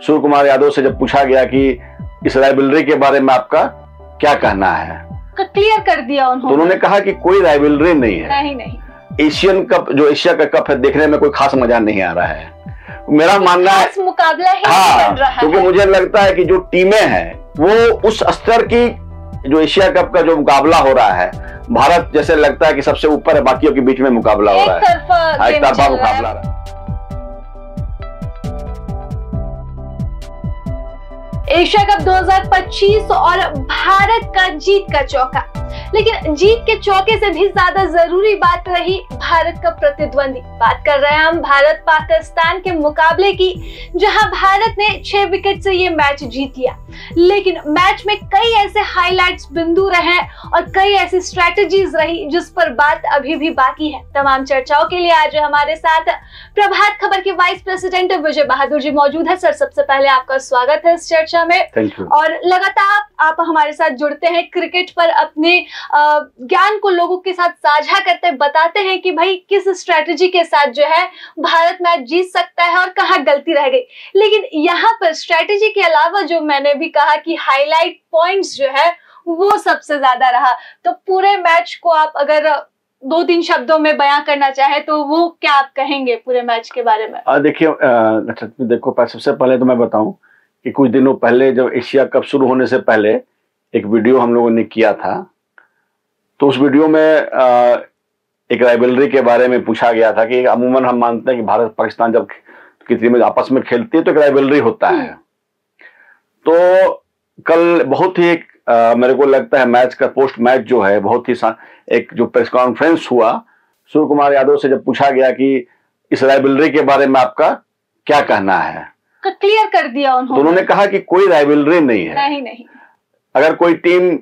सूर्य कुमार यादव से जब पूछा गया कि इस राइवलरी के बारे में आपका क्या कहना है, क्लियर कर दिया उन्होंने। तो उन्होंने कहा कि कोई राइवलरी नहीं है। नहीं। एशियन कप, जो एशिया का कप है, देखने में कोई खास मजा नहीं आ रहा है। मेरा मानना है मुकाबला ही हाँ, बन रहा है। क्योंकि मुझे लगता है कि जो टीमें हैं वो उस स्तर की, जो एशिया कप का जो मुकाबला हो रहा है, भारत जैसे लगता है कि सबसे ऊपर है, बाकियों के बीच में मुकाबला हो रहा है, एक तरफा मुकाबला रहा है। एशिया कप 2025 और भारत का जीत का चौका, लेकिन जीत के चौके से भी ज्यादा जरूरी बात रही भारत का प्रतिद्वंदी। बात कर रहे हैं हम भारत पाकिस्तान के मुकाबले की, जहां भारत ने 6 विकेट से ये मैच जीत लिया। लेकिन मैच में कई ऐसे हाइलाइट्स बिंदु रहे और कई ऐसी स्ट्रेटजीज रही जिस पर बात अभी भी बाकी है। तमाम चर्चाओं के लिए आज हमारे साथ प्रभात खबर के वाइस प्रेसिडेंट विजय बहादुर जी मौजूद है। सर, सबसे पहले आपका स्वागत है इस चर्चा में। और लगातार आप हमारे साथ जुड़ते हैं, क्रिकेट पर अपने ज्ञान को लोगों के साथ साझा करते बताते हैं कि भाई किस स्ट्रेटजी के साथ जो है भारत मैच जीत सकता है और कहाँ गलती रह गई। लेकिन यहाँ पर स्ट्रेटजी के अलावा जो मैंने भी कहा कि हाईलाइट पॉइंट्स जो है वो सबसे ज्यादा रहा, तो पूरे मैच को आप अगर 2-3 शब्दों में बयां करना चाहे तो वो क्या आप कहेंगे पूरे मैच के बारे में? देखिए, देखो, सबसे पहले तो मैं बताऊं कि कुछ दिनों पहले जब एशिया कप शुरू होने से पहले एक वीडियो हम लोगों ने किया था, तो उस वीडियो में एक राइवलरी के बारे में पूछा गया था कि अमूमन हम मानते हैं कि भारत पाकिस्तान जब किसी में आपस में खेलती है तो एक राइवलरी होता है। तो कल बहुत ही मेरे को लगता है मैच का पोस्ट मैच जो है, बहुत ही एक जो प्रेस कॉन्फ्रेंस हुआ, सूर्य कुमार यादव से जब पूछा गया कि इस राइवलरी के बारे में आपका क्या कहना है, क्लियर कर दिया उन्होंने। तो उन्होंने कहा कि कोई राइवलरी नहीं है। नहीं। अगर कोई टीम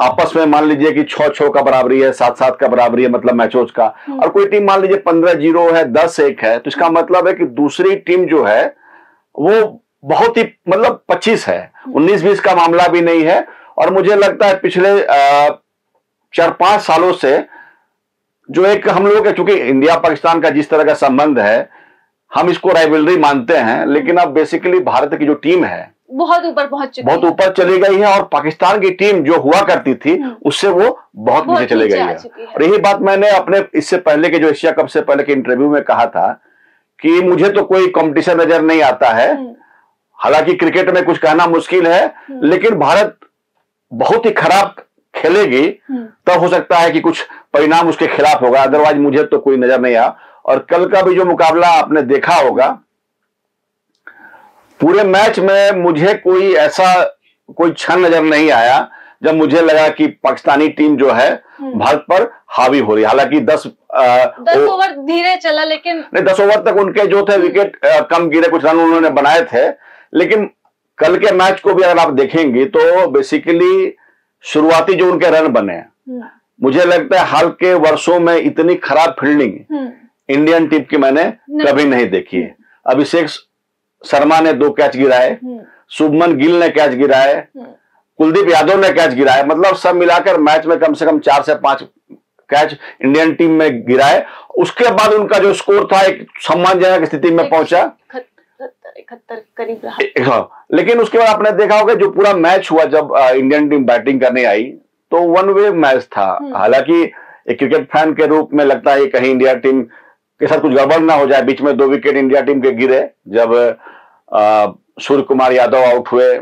आपस में मान लीजिए कि 6-6 का बराबरी है, 7-7 का बराबरी है, मतलब मैचों का, और कोई टीम मान लीजिए 15-0 है, 10-1 है, तो इसका मतलब है कि दूसरी टीम जो है वो बहुत ही मतलब 25 है, 19-20 का मामला भी नहीं है। और मुझे लगता है पिछले 4-5 सालों से जो एक हम लोग, चूंकि इंडिया पाकिस्तान का जिस तरह का संबंध है, हम इसको राइवलरी मानते हैं, लेकिन अब बेसिकली भारत की जो टीम है बहुत ऊपर पहुंच चुकी है, बहुत ऊपर चली गई है, और पाकिस्तान की टीम जो हुआ करती थी उससे वो बहुत नीचे चली गई है। और यही बात मैंने अपने इससे पहले के जो एशिया कप से पहले के इंटरव्यू में कहा था कि मुझे तो कोई कंपटीशन नजर नहीं आता है। हालांकि क्रिकेट में कुछ कहना मुश्किल है, लेकिन भारत बहुत ही खराब खेलेगी तब हो सकता है कि कुछ परिणाम उसके खिलाफ होगा, अदरवाइज मुझे तो कोई नजर नहीं आया। और कल का भी जो मुकाबला आपने देखा होगा, पूरे मैच में मुझे कोई क्षण नजर नहीं आया जब मुझे लगा कि पाकिस्तानी टीम जो है भारत पर हावी हो रही है। हालांकि 10 ओवर धीरे चला, लेकिन नहीं, 10 ओवर तक उनके जो थे विकेट कम गिरे, कुछ रन उन्होंने बनाए थे। लेकिन कल के मैच को भी अगर आप देखेंगे तो बेसिकली शुरुआती जो उनके रन बने, मुझे लगता है हाल के वर्षों में इतनी खराब फील्डिंग इंडियन टीम की मैंने कभी नहीं देखी है। अभिषेक शर्मा ने 2 कैच गिराए, शुभमन गिल ने कैच गिराए, कुलदीप यादव ने कैच गिराए, मतलब सब मिलाकर मैच में कम से कम 4 से 5 कैच इंडियन टीम में गिराए। उसके बाद उनका जो स्कोर था एक सम्मानजनक स्थिति में पहुंचा, 71 करीब रहा। हाँ, लेकिन उसके बाद आपने देखा होगा जो पूरा मैच हुआ, जब इंडियन टीम बैटिंग करने आई तो 1 वे मैच था। हालांकि एक क्रिकेट फैन के रूप में लगता है कहीं इंडिया टीम के साथ कुछ गड़बड़ ना हो जाए। बीच में 2 विकेट इंडिया टीम के गिरे, जब सूर्य कुमार यादव आउट हुए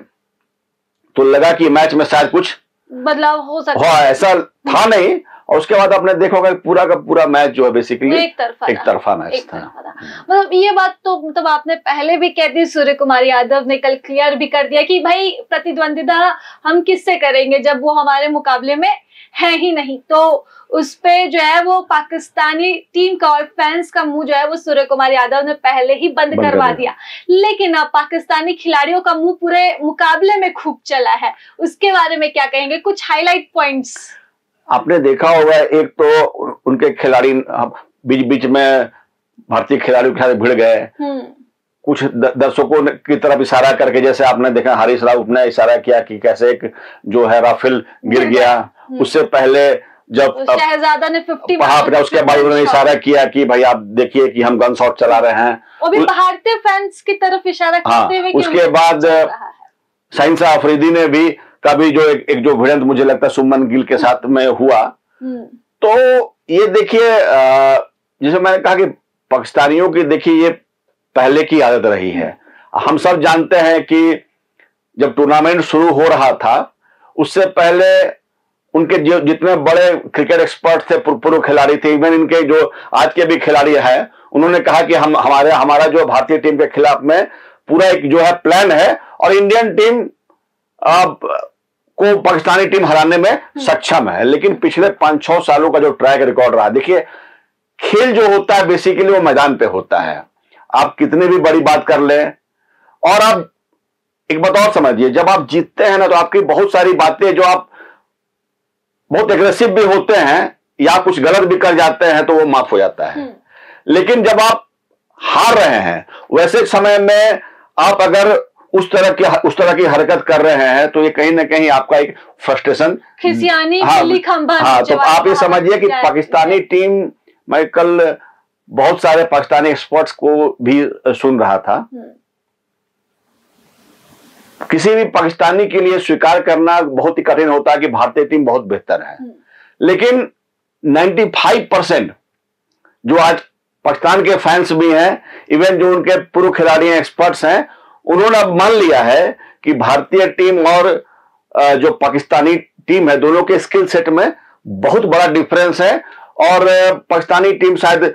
तो लगा कि मैच में शायद कुछ बदलाव हो सकता है, ऐसा था नहीं। और उसके बाद आपने देखा होगा पूरा का पूरा मैच जो है बेसिकली एक तरफा मैच था। मतलब ये बात तो मतलब आपने पहले भी कह दी, सूर्य कुमार यादव ने कल क्लियर भी कर दिया कि भाई प्रतिद्वंदिता हम किससे करेंगे जब वो हमारे मुकाबले में है ही नहीं। तो उस पे जो है वो पाकिस्तानी टीम का और फैंस का मुंह जो है वो सूर्य कुमार यादव ने पहले ही बंद करवा दिया। लेकिन अब पाकिस्तानी खिलाड़ियों का मुंह पूरे मुकाबले में खूब चला है, उसके बारे में क्या कहेंगे? कुछ हाईलाइट पॉइंट्स आपने देखा होगा, एक तो उनके खिलाड़ी बीच बीच में भारतीय खिलाड़ियों के साथ भिड़ गए, कुछ दर्शकों की तरफ इशारा करके, जैसे आपने देखा हरीश राव ने इशारा किया कि कैसे एक जो है राफेल गिर गया। उससे पहले जब शहजादा ने 50 मारा, उसके बाद उन्होंने इशारा किया कि भाई आप देखिए कि हम गन शॉट चला रहे हैं, वो भी भारतीय फैंस की तरफ इशारा करते हुए। उसके बाद शाहीन शाह अफरीदी ने भी कभी जो एक जो भिड़ंत मुझे लगता है शुभमन गिल के साथ में हुआ, तो ये देखिए जैसे मैंने कहा कि पाकिस्तानियों की देखिए ये पहले की आदत रही है। हम सब जानते हैं कि जब टूर्नामेंट शुरू हो रहा था उससे पहले उनके जो जितने बड़े क्रिकेट एक्सपर्ट थे, पूर्व खिलाड़ी थे, इवन इनके जो आज के भी खिलाड़ी हैं, उन्होंने कहा कि हमारा जो भारतीय टीम के खिलाफ में पूरा एक जो है प्लान है और इंडियन टीम को पाकिस्तानी टीम हराने में सक्षम है। लेकिन पिछले 5-6 सालों का जो ट्रैक रिकॉर्ड रहा, देखिए खेल जो होता है बेसिकली वो मैदान पे होता है। आप कितनी भी बड़ी बात कर लें, और आप एक बात और समझिए, जब आप जीतते हैं ना तो आपकी बहुत सारी बातें जो आप बहुत एग्रेसिव भी होते हैं या कुछ गलत भी कर जाते हैं तो वो माफ हो जाता है। लेकिन जब आप हार रहे हैं वैसे समय में आप अगर उस तरह की हरकत कर रहे हैं तो ये कहीं ना कहीं आपका एक फ्रस्ट्रेशन, तो आप ये समझिए कि पाकिस्तानी टीम, मैं कल बहुत सारे पाकिस्तानी एक्सपर्ट्स को भी सुन रहा था, किसी भी पाकिस्तानी के लिए स्वीकार करना बहुत ही कठिन होता है कि भारतीय टीम बहुत बेहतर है, लेकिन 95% जो आज पाकिस्तान के फैंस भी हैं, इवन जो उनके पूर्व खिलाड़ी एक्सपर्ट्स हैं, उन्होंने अब मान लिया है कि भारतीय टीम और जो पाकिस्तानी टीम है दोनों के स्किल सेट में बहुत बड़ा डिफरेंस है और पाकिस्तानी टीम शायद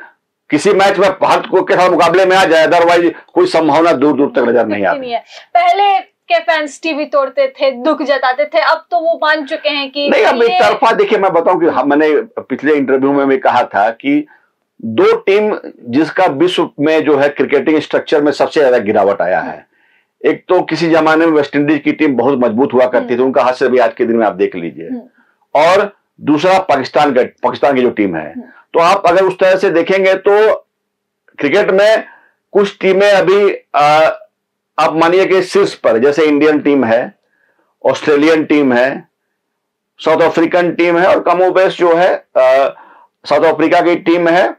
किसी मैच में भारत के साथ मुकाबले में आ जाए, अदरवाइज कोई संभावना दूर दूर तक नजर नहीं आती है। पहले के फैंस टीवी तोड़ते थे, दुख जताते थे, अब तो वो मान चुके हैं कि नहीं। अब एक तरफा देखिए, मैं बताऊं कि मैंने पिछले इंटरव्यू में भी कहा था कि दो टीम जिसका विश्व में जो है क्रिकेटिंग स्ट्रक्चर में सबसे ज्यादा गिरावट आया है, एक तो किसी जमाने में वेस्ट इंडीज की टीम बहुत मजबूत हुआ करती थी, उनका हाथ से भी आज के दिन में आप देख लीजिए, और दूसरा पाकिस्तान की जो टीम है। तो आप अगर उस तरह से देखेंगे तो क्रिकेट में कुछ टीमें अभी आप मानिए कि शीर्ष पर, जैसे इंडियन टीम है, ऑस्ट्रेलियन टीम है, साउथ अफ्रीकन टीम है और कमोबेश जो है साउथ अफ्रीका की टीम है।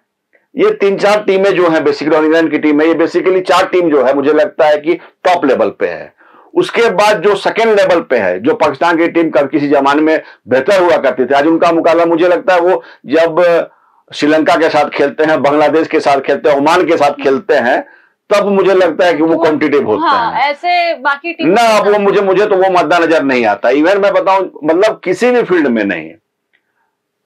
ये 3-4 टीमें जो है बेसिकली, इंग्लैंड की टीम है, ये बेसिकली 4 टीम जो है मुझे लगता है कि टॉप लेवल पे है। उसके बाद जो सेकेंड लेवल पे है, जो पाकिस्तान की टीम कल किसी जमाने में बेहतर हुआ करती थी, आज उनका मुकाबला मुझे लगता है वो जब श्रीलंका के साथ खेलते हैं, बांग्लादेश के साथ खेलते हैं, ओमान के साथ खेलते हैं, तब मुझे लगता है कि वो कॉम्पिटिटिव होते हैं। ऐसे बाकी टीम ना, अब वो मुझे तो वो मद्दा नजर नहीं आता। इवन मैं बताऊं, मतलब किसी भी फील्ड में नहीं।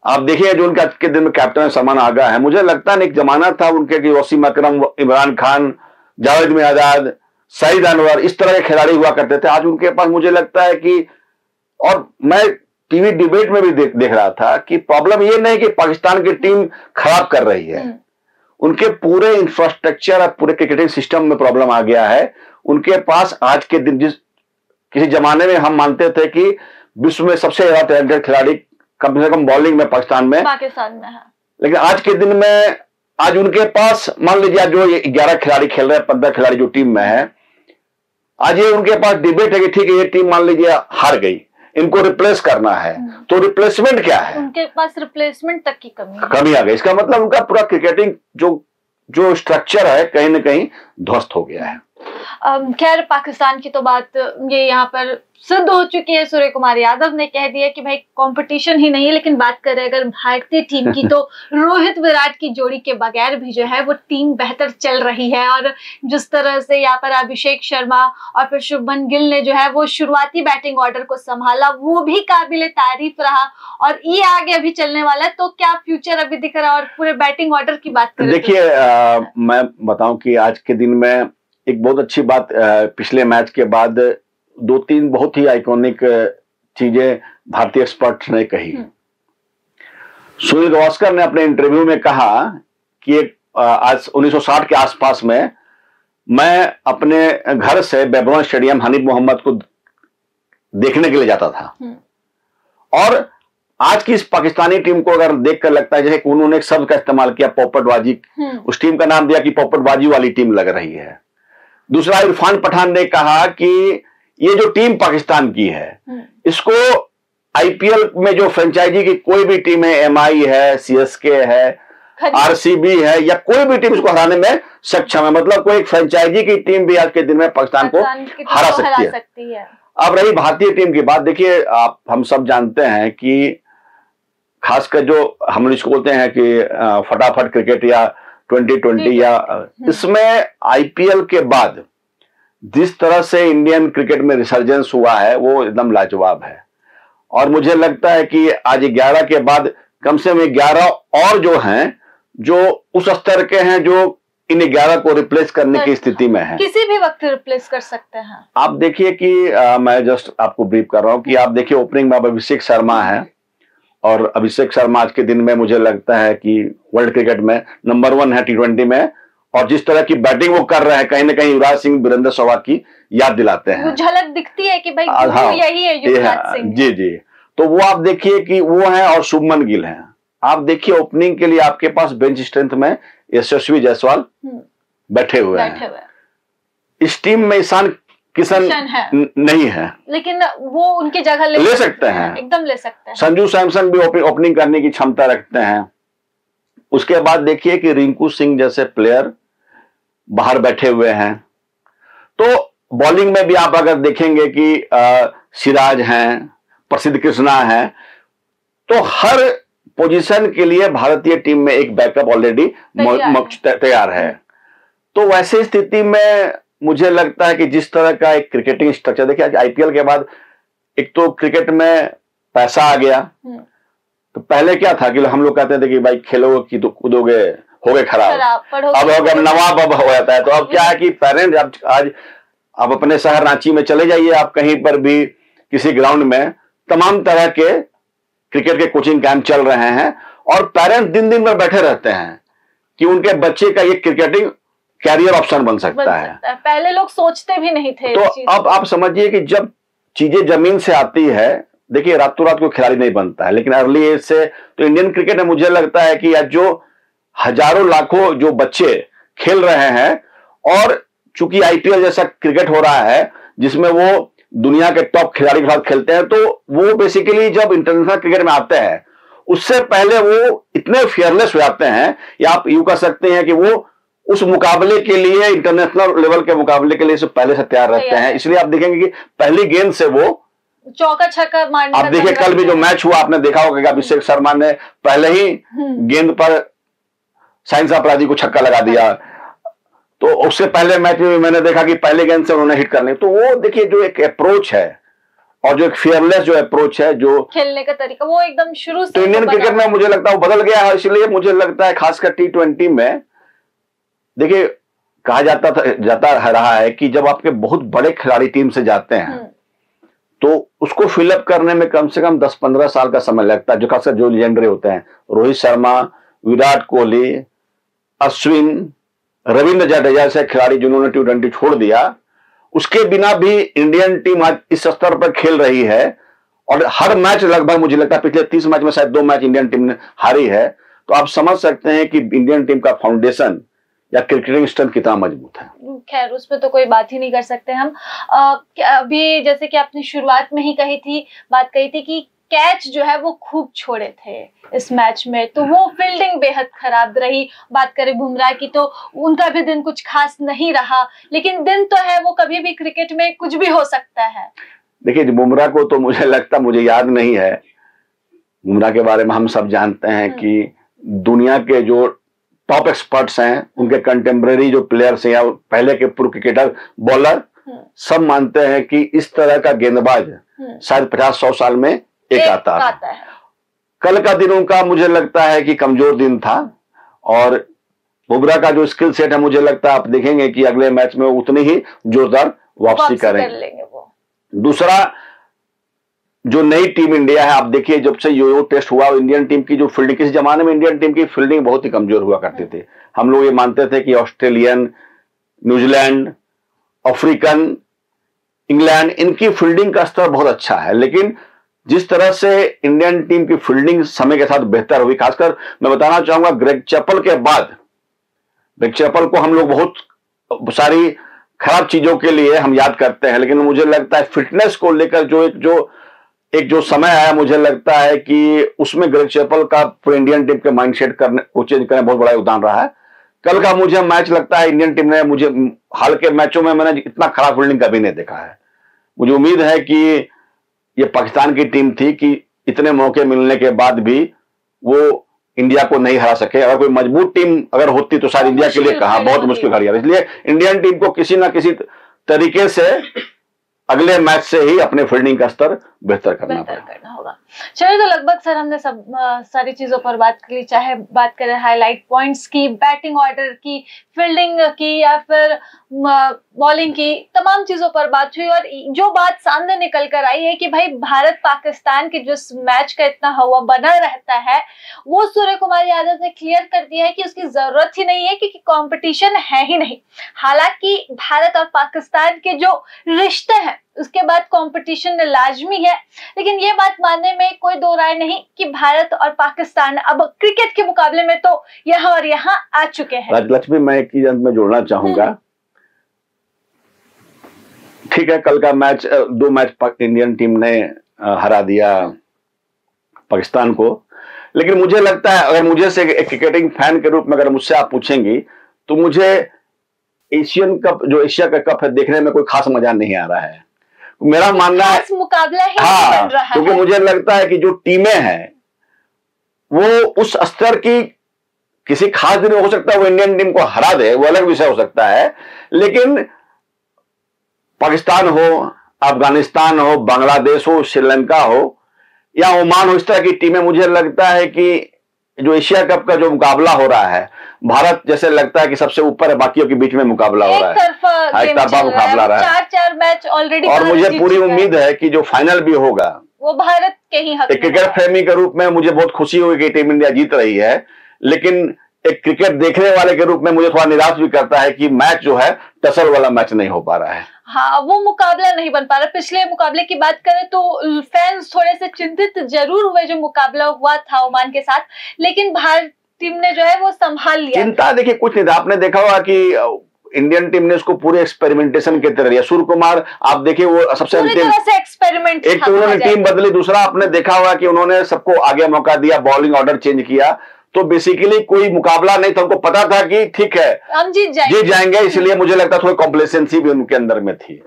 आप देखिए जो उनके आज के दिन में कैप्टन सलमान आगा है, मुझे लगता है एक जमाना था उनके कि वसीम अकरम, इमरान खान, जावेद मियादाद, सईद अनवर, इस तरह के खिलाड़ी हुआ करते थे। आज उनके पास मुझे लगता है कि, और मैं टीवी डिबेट में भी देख रहा था कि प्रॉब्लम ये नहीं कि पाकिस्तान की टीम खराब कर रही है, उनके पूरे इंफ्रास्ट्रक्चर और पूरे क्रिकेटिंग सिस्टम में प्रॉब्लम आ गया है। उनके पास आज के दिन, किसी जमाने में हम मानते थे कि विश्व में सबसे ज्यादा टैलेंटेड खिलाड़ी कम से कम बॉलिंग में पाकिस्तान में है, लेकिन आज के दिन में आज उनके पास मान लीजिए जो 11 खिलाड़ी खेल रहे हैं, 15 खिलाड़ी जो टीम में है, आज ये उनके पास डिबेट है कि ठीक है ये टीम मान लीजिए हार गई, इनको रिप्लेस करना है, तो रिप्लेसमेंट क्या है? उनके पास रिप्लेसमेंट तक की कमी आ गई। इसका मतलब उनका पूरा क्रिकेटिंग जो स्ट्रक्चर है कहीं ना कहीं ध्वस्त हो गया है। खैर, पाकिस्तान की तो बात ये यहाँ पर सिद्ध हो चुकी है। सूर्य कुमार यादव ने कह दिया कि भाई कंपटीशन ही नहीं, लेकिन बात करें अगर भारतीय टीम की तो रोहित विराट की जोड़ी के बगैर भी जो है वो टीम बेहतर चल रही है। और जिस तरह से यहाँ पर अभिषेक शर्मा और फिर शुभमन गिल ने जो है वो शुरुआती बैटिंग ऑर्डर को संभाला, वो भी काबिले तारीफ रहा। और ये आगे अभी चलने वाला है, तो क्या फ्यूचर अभी दिख रहा है? और पूरे बैटिंग ऑर्डर की बात करें, देखिए मैं बताऊं कि आज के दिन में एक बहुत अच्छी बात, पिछले मैच के बाद 2-3 बहुत ही आइकॉनिक चीजें भारतीय एक्सपर्ट्स ने कही। सूर्य गावस्कर ने अपने इंटरव्यू में कहा कि आज 1960 के आसपास में मैं अपने घर से बेबरॉन स्टेडियम हनीफ मोहम्मद को देखने के लिए जाता था, और आज की इस पाकिस्तानी टीम को अगर देखकर लगता है जैसे उन्होंने एक शब्द का इस्तेमाल किया, पोपटबाजी, उस टीम का नाम दिया कि पोपटबाजी वाली टीम लग रही है। दूसरा, इरफान पठान ने कहा कि ये जो टीम पाकिस्तान की है, इसको आईपीएल में जो फ्रेंचाइजी की कोई भी टीम है, एमआई है, सीएसके है, आरसीबी है, या कोई भी टीम इसको हराने में सक्षम है। मतलब कोई एक फ्रेंचाइजी की टीम भी आज के दिन में पाकिस्तान को हरा सकती है। अब रही भारतीय टीम की बात, देखिए आप हम सब जानते हैं कि खासकर जो हम इसको बोलते हैं कि फटाफट क्रिकेट या 2020 या इसमें आईपीएल के बाद जिस तरह से इंडियन क्रिकेट में रिसर्जेंस हुआ है वो एकदम लाजवाब है। और मुझे लगता है कि आज 11 के बाद कम से कम 11 और जो हैं जो उस स्तर के हैं जो इन 11 को रिप्लेस करने की स्थिति में है, किसी भी वक्त रिप्लेस कर सकते हैं। आप देखिए कि मैं जस्ट आपको ब्रीफ कर रहा हूं कि आप देखिए ओपनिंग में अभिषेक शर्मा है, और अभिषेक शर्मा आज के दिन में मुझे लगता है कि वर्ल्ड क्रिकेट में नंबर 1 है T20 में, और जिस तरह की बैटिंग वो कर रहे हैं कहीं ना कहीं युवराज सिंह, वीरेंद्र सहवाग की याद दिलाते हैं। झलक दिखती है कि भाई यही है युवराज सिंह। जी जी, तो वो आप देखिए कि वो है, और शुभमन गिल है। आप देखिए ओपनिंग के लिए आपके पास बेंच स्ट्रेंथ में यशस्वी जायसवाल बैठे हुए हैं। इस टीम में ईशान किशन नहीं है, लेकिन वो उनकी जगह ले सकते हैं, एकदम ले सकते हैं। संजू सैमसन भी ओपनिंग करने की क्षमता रखते हैं। उसके बाद देखिए कि रिंकू सिंह जैसे प्लेयर बाहर बैठे हुए हैं। तो बॉलिंग में भी आप अगर देखेंगे कि सिराज हैं, प्रसिद्ध कृष्णा हैं, तो हर पोजीशन के लिए भारतीय टीम में एक बैकअप ऑलरेडी तैयार है। तो वैसे स्थिति में मुझे लगता है कि जिस तरह का एक क्रिकेटिंग स्ट्रक्चर, देखिए आज आईपीएल के बाद एक तो क्रिकेट में पैसा आ गया। तो पहले क्या था कि हम लोग कहते थे कि भाई खेलोगे कि तो कूदोगे हो गए खराब, अब अगर नवाब अब हो जाता है। तो अब क्या है कि पेरेंट्स आज आप अपने शहर रांची में चले जाइए, आप कहीं पर भी किसी ग्राउंड में तमाम तरह के क्रिकेट के कोचिंग कैंप चल रहे हैं, और पेरेंट्स दिन दिन भर बैठे रहते हैं कि उनके बच्चे का ये क्रिकेटिंग कैरियर ऑप्शन बन सकता है। पहले लोग सोचते भी नहीं थे। तो अब आप समझिए कि जब चीजें जमीन से आती है, देखिए रातों रात कोई खिलाड़ी नहीं बनता है, लेकिन अर्ली एज से तो इंडियन क्रिकेट में मुझे लगता है कि आज जो हजारों लाखों जो बच्चे खेल रहे हैं, और चूंकि आईपीएल जैसा क्रिकेट हो रहा है जिसमें वो दुनिया के टॉप खिलाड़ी के साथ खेलते हैं, तो वो बेसिकली जब इंटरनेशनल क्रिकेट में आते हैं उससे पहले वो इतने फियरलेस हो जाते हैं, या आप यूं कह सकते हैं कि वो उस मुकाबले के लिए, इंटरनेशनल लेवल के मुकाबले के लिए से पहले से तैयार रहते हैं। इसलिए आप देखेंगे कि पहली गेंद से वो चौका छक्का मारने। आप देखिए कल भी जो मैच हुआ आपने देखा होगा कि अभिषेक शर्मा ने पहले ही गेंद पर साइंस अपराधी को छक्का लगा दिया। तो उससे पहले मैच में मैंने देखा कि पहले गेंद से उन्होंने हिट करने। तो वो देखिए जो एक अप्रोच है और जो एक फियरलेस जो अप्रोच है, जो खेलने का तरीका, वो एकदम शुरू से तो इंडियन क्रिकेट में मुझे लगता है वो बदल गया है। इसलिए मुझे लगता है खासकर T20 में देखिए कहा जाता रहा है कि जब आपके बहुत बड़े खिलाड़ी टीम से जाते हैं तो उसको फिलअप करने में कम से कम 10-15 साल का समय लगता है। जो खासकर जो लेजेंडरी होते हैं, रोहित शर्मा, विराट कोहली, अश्विन, रविंद्र जडेजा से खिलाड़ी जिन्होंने T20 छोड़ दिया, उसके बिना भी इंडियन टीम आज इस स्तर पर खेल रही है। और हर मैच लगभग मुझे लगता है पिछले 30 मैच में शायद 2 मैच इंडियन टीम ने हारी है। तो आप समझ सकते हैं कि इंडियन टीम का फाउंडेशन या क्रिकेटिंग स्ट्रेंथ कितना मजबूत है। खैर उस पर तो कोई बात ही नहीं कर सकते हम। अभी जैसे कि आपने शुरुआत में ही बात कही थी कि कैच जो है वो खूब छोड़े थे इस मैच में, तो वो फील्डिंग बेहद खराब रही। बात करें बुमराह की तो उनका भी दिन कुछ खास नहीं रहा, लेकिन दिन तो है, वो कभी भी क्रिकेट में कुछ भी हो सकता है। देखिए बुमराह को तो मुझे याद नहीं है। बुमराह के बारे में हम सब जानते हैं कि दुनिया के जो टॉप एक्सपर्ट्स हैं, उनके कंटेम्परेरी जो प्लेयर्स हैं या पहले के पूर्व क्रिकेटर, बॉलर, सब मानते हैं कि इस तरह का गेंदबाज शायद 50-100 साल में एक आता है। कल का दिन उनका मुझे लगता है कि कमजोर दिन था, और बुमराह का जो स्किल सेट है मुझे लगता है आप देखेंगे कि अगले मैच में उतनी ही जोरदार वापसी करेंगे। दूसरा जो नई टीम इंडिया है, आप देखिए जब से यो टेस्ट हुआ, इंडियन टीम की जो फील्डिंग, किसी जमाने में इंडियन टीम की फील्डिंग बहुत ही कमजोर हुआ करती थी। हम लोग ये मानते थे कि ऑस्ट्रेलियन, न्यूजीलैंड, अफ्रीकन, इंग्लैंड, इनकी फील्डिंग का स्तर बहुत अच्छा है। लेकिन जिस तरह से इंडियन टीम की फील्डिंग समय के साथ बेहतर हुई, खासकर मैं बताना चाहूंगा ग्रेग चैपल के बाद, ग्रेग चैपल को हम लोग बहुत सारी खराब चीजों के लिए हम याद करते हैं, लेकिन मुझे लगता है फिटनेस को लेकर जो एक जो समय आया, मुझे लगता है कि उसमें ग्रेग चैपल का पूरे इंडियन टीम के माइंडसेट करने को चेंज करने बहुत बड़ा योगदान रहा है। कल का मुझे मैच लगता है इंडियन टीम ने, मुझे हाल के मैचों में मैंने इतना खराब फील्डिंग कभी नहीं देखा है। मुझे उम्मीद है कि ये पाकिस्तान की टीम थी कि इतने मौके मिलने के बाद भी वो इंडिया को नहीं हरा सके। अगर कोई मजबूत टीम अगर होती तो शायद इंडिया के लिए बहुत मुश्किल घड़ी है। इसलिए इंडियन टीम को किसी ना किसी तरीके से अगले मैच से ही अपने फील्डिंग का स्तर बेहतर करना होगा। चलिए, तो लगभग सर हमने सब सारी चीजों पर बात कर ली, चाहे बात करें हाईलाइट पॉइंट्स की, बैटिंग ऑर्डर की, फील्डिंग की या फिर बॉलिंग की, तमाम चीजों पर बात हुई। और जो बात सामने निकल कर आई है कि भाई भारत पाकिस्तान के जो मैच का इतना हवा बना रहता है वो सूर्य कुमार यादव ने क्लियर कर दिया है कि उसकी जरूरत ही नहीं है, क्योंकि कंपटीशन है ही नहीं। हालांकि भारत और पाकिस्तान के जो रिश्ते हैं उसके बाद कंपटीशन लाजमी है, लेकिन ये बात मानने में कोई दो राय नहीं कि भारत और पाकिस्तान अब क्रिकेट के मुकाबले में तो यहाँ और यहाँ आ चुके हैं। राजलक्ष्मी, मैं एक चीज अंत में जोड़ना चाहूंगा। ठीक है, कल का मैच 2 मैच इंडियन टीम ने हरा दिया पाकिस्तान को, लेकिन मुझे लगता है अगर मुझे से एक क्रिकेटिंग फैन के रूप में अगर मुझसे आप पूछेंगी तो मुझे एशियन कप, जो एशिया का कप है, देखने में कोई खास मजा नहीं आ रहा है। मेरा मानना है मुकाबला ही हाँ, बन रहा है। क्योंकि मुझे लगता है कि जो टीमें हैं वो उस स्तर की, किसी खास दिन में हो सकता है वो इंडियन टीम को हरा दे, वो अलग विषय हो सकता है, लेकिन पाकिस्तान हो, अफगानिस्तान हो, बांग्लादेश हो, श्रीलंका हो या ओमान हो, इस तरह की टीमें, मुझे लगता है कि जो एशिया कप का जो मुकाबला हो रहा है, भारत जैसे लगता है कि सबसे ऊपर है, बाकियों के बीच में मुकाबला हो रहा है, एक तरफा मुकाबला रहा है, 4 मैच ऑलरेडी। और मुझे पूरी उम्मीद है कि जो फाइनल भी होगा वो भारत के ही हक में। क्रिकेट प्रेमी के रूप में मुझे बहुत खुशी हुई कि टीम इंडिया जीत रही है, लेकिन एक क्रिकेट देखने वाले के रूप में मुझे थोड़ा निराश भी करता है कि मैच जो है टसल वाला मैच नहीं हो पा रहा है। हाँ, वो मुकाबला नहीं बन पा रहा। पिछले मुकाबले की बात करें तो फैंस थोड़े से चिंतित जरूर हुए जो मुकाबला हुआ था ओमान के साथ, लेकिन भारत टीम ने जो है वो संभाल लिया। चिंता देखिए कुछ नहीं था, आपने देखा होगा कि इंडियन टीम ने उसको पूरे एक्सपेरिमेंटेशन के तरह लिया। सूर्य कुमार आप देखिए वो सबसे एक्सपेरिमेंट, एक तो उन्होंने टीम बदली, दूसरा आपने देखा होगा कि उन्होंने सबको आगे मौका दिया, बॉलिंग ऑर्डर चेंज किया, तो बेसिकली कोई मुकाबला नहीं था, उनको पता था कि ठीक है हम जीत जाएंगे, इसलिए मुझे लगता है थोड़ी कॉम्प्लेसेंसी भी उनके अंदर में थी।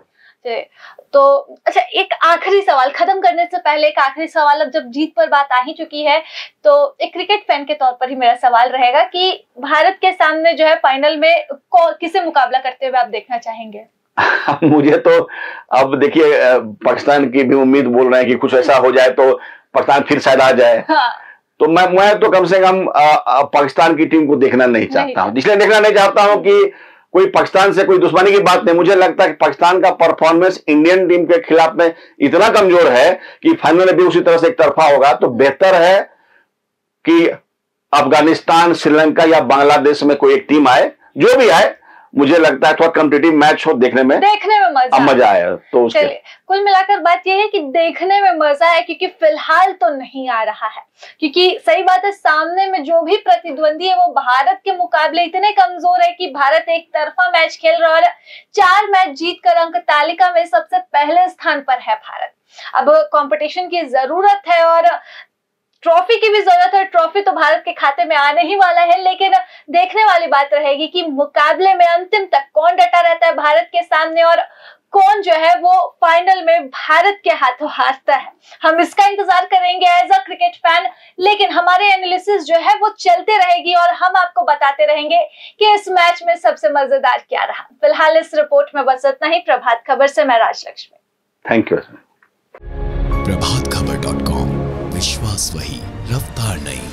तो अच्छा, एक आखिरी सवाल खत्म करने से पहले, एक आखिरी सवाल, अब जब जीत पर बात आ ही चुकी है तो एक क्रिकेट फैन के तौर पर ही मेरा सवाल रहेगा कि भारत के सामने जो है फाइनल में किसे मुकाबला करते हुए आप देखना चाहेंगे? मुझे तो अब देखिए पाकिस्तान की भी उम्मीद बोल रहे हैं कि कुछ ऐसा हो जाए तो पाकिस्तान फिर शायद आ जाए। हाँ। तो मैं तो कम से कम पाकिस्तान की टीम को देखना नहीं चाहता हूँ, इसलिए देखना नहीं चाहता हूँ कि कोई पाकिस्तान से कोई दुश्मनी की बात नहीं। मुझे लगता है कि पाकिस्तान का परफॉर्मेंस इंडियन टीम के खिलाफ में इतना कमजोर है कि फाइनल में भी उसी तरह से एक तरफा होगा, तो बेहतर है कि अफगानिस्तान, श्रीलंका या बांग्लादेश में कोई एक टीम आए, जो भी आए, मुझे लगता है थोड़ा कॉम्पिटिटिव मैच हो, देखने में मजा आया। तो उसके कुल मिलाकर बात यह है कि देखने में मजा है, क्योंकि फिलहाल तो नहीं आ रहा है, क्योंकि सही बात है सामने में जो भी प्रतिद्वंदी है वो भारत के मुकाबले इतने कमजोर है कि भारत एक तरफा मैच खेल रहा है और 4 मैच जीतकर अंक तालिका में सबसे पहले स्थान पर है भारत। अब कंपटीशन की जरूरत है और ट्रॉफी की भी जरूरत है। ट्रॉफी तो भारत के खाते में आने ही वाला है, लेकिन देखने वाली बात रहेगी कि मुकाबले में अंतिम तक कौन डटा रहता है भारत के सामने और कौन जो है वो फाइनल में भारत के हाथों हारता है। हम इसका इंतजार करेंगे एज अ क्रिकेट फैन, लेकिन हमारे एनालिसिस जो है वो चलते रहेगी और हम आपको बताते रहेंगे कि इस मैच में सबसे मजेदार क्या रहा। फिलहाल इस रिपोर्ट में बस इतना ही। प्रभात खबर से मैं राजलक्ष्मी। Thank you. प्रभातखबर.com, विश्वास वही, रफ्तार नहीं।